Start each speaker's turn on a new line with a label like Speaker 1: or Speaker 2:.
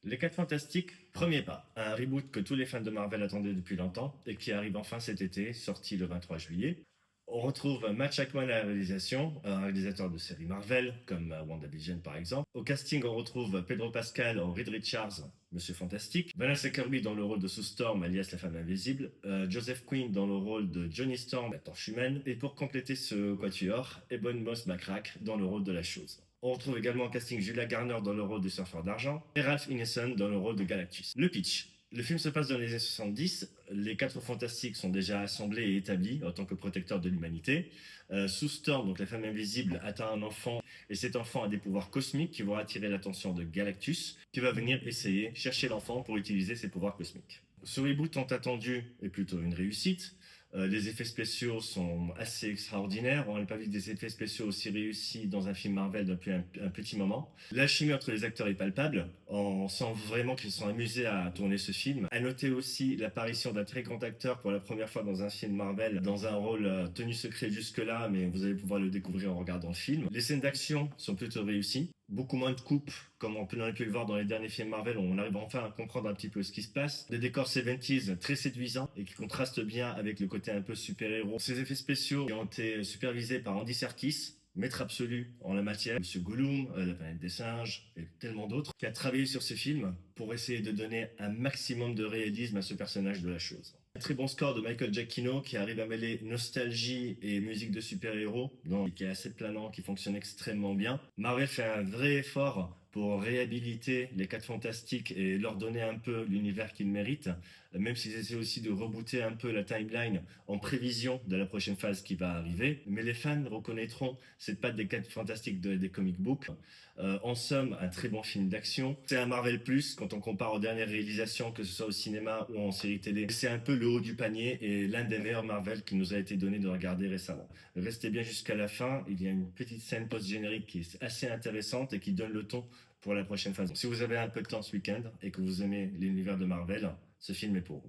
Speaker 1: Les 4 Fantastiques, premier pas. Un reboot que tous les fans de Marvel attendaient depuis longtemps et qui arrive enfin cet été, sorti le 23 juillet. On retrouve Matt Shakman à la réalisation, un réalisateur de séries Marvel, comme WandaVision par exemple. Au casting, on retrouve Pedro Pascal en Reed Richards, Monsieur Fantastique, Vanessa Kirby dans le rôle de Sue Storm, alias la femme invisible, Joseph Quinn dans le rôle de Johnny Storm, la torche humaine, et pour compléter ce quatuor, Ebon Moss-Backrack dans le rôle de la chose. On retrouve également au casting Julia Garner dans le rôle du surfeur d'argent et Ralph Ineson dans le rôle de Galactus. Le pitch. Le film se passe dans les années 70. Les 4 Fantastiques sont déjà assemblés et établis en tant que protecteurs de l'humanité. Sue Storm, donc la femme invisible, atteint un enfant et cet enfant a des pouvoirs cosmiques qui vont attirer l'attention de Galactus qui va venir essayer chercher l'enfant pour utiliser ses pouvoirs cosmiques. Ce reboot tant attendu est plutôt une réussite. Les effets spéciaux sont assez extraordinaires. On n'a pas vu des effets spéciaux aussi réussis dans un film Marvel depuis un petit moment. La chimie entre les acteurs est palpable. On sent vraiment qu'ils sont amusés à tourner ce film. À noter aussi l'apparition d'un très grand acteur pour la première fois dans un film Marvel, dans un rôle tenu secret jusque-là, mais vous allez pouvoir le découvrir en regardant le film. Les scènes d'action sont plutôt réussies. Beaucoup moins de coupes, comme on aurait pu le voir dans les derniers films Marvel, où on arrive enfin à comprendre un petit peu ce qui se passe. Des décors 70s très séduisants et qui contrastent bien avec le côté un peu super-héros. Ces effets spéciaux ont été supervisés par Andy Serkis, maître absolu en la matière, Monsieur Gollum, la planète des singes et tellement d'autres, qui a travaillé sur ce film pour essayer de donner un maximum de réalisme à ce personnage de la chose. Un très bon score de Michael Giacchino qui arrive à mêler nostalgie et musique de super-héros, qui est assez planant, qui fonctionne extrêmement bien. Marvel fait un vrai effort pour réhabiliter les 4 Fantastiques et leur donner un peu l'univers qu'ils méritent, même s'ils essaient aussi de rebooter un peu la timeline en prévision de la prochaine phase qui va arriver. Mais les fans reconnaîtront cette patte des 4 Fantastiques des comic books. En somme, un très bon film d'action. C'est un Marvel Plus quand on compare aux dernières réalisations, que ce soit au cinéma ou en série télé. C'est un peu le haut du panier et l'un des meilleurs Marvel qui nous a été donné de regarder récemment. Restez bien jusqu'à la fin, il y a une petite scène post-générique qui est assez intéressante et qui donne le ton pour la prochaine phase. Si vous avez un peu de temps ce week-end et que vous aimez l'univers de Marvel, ce film est pour vous.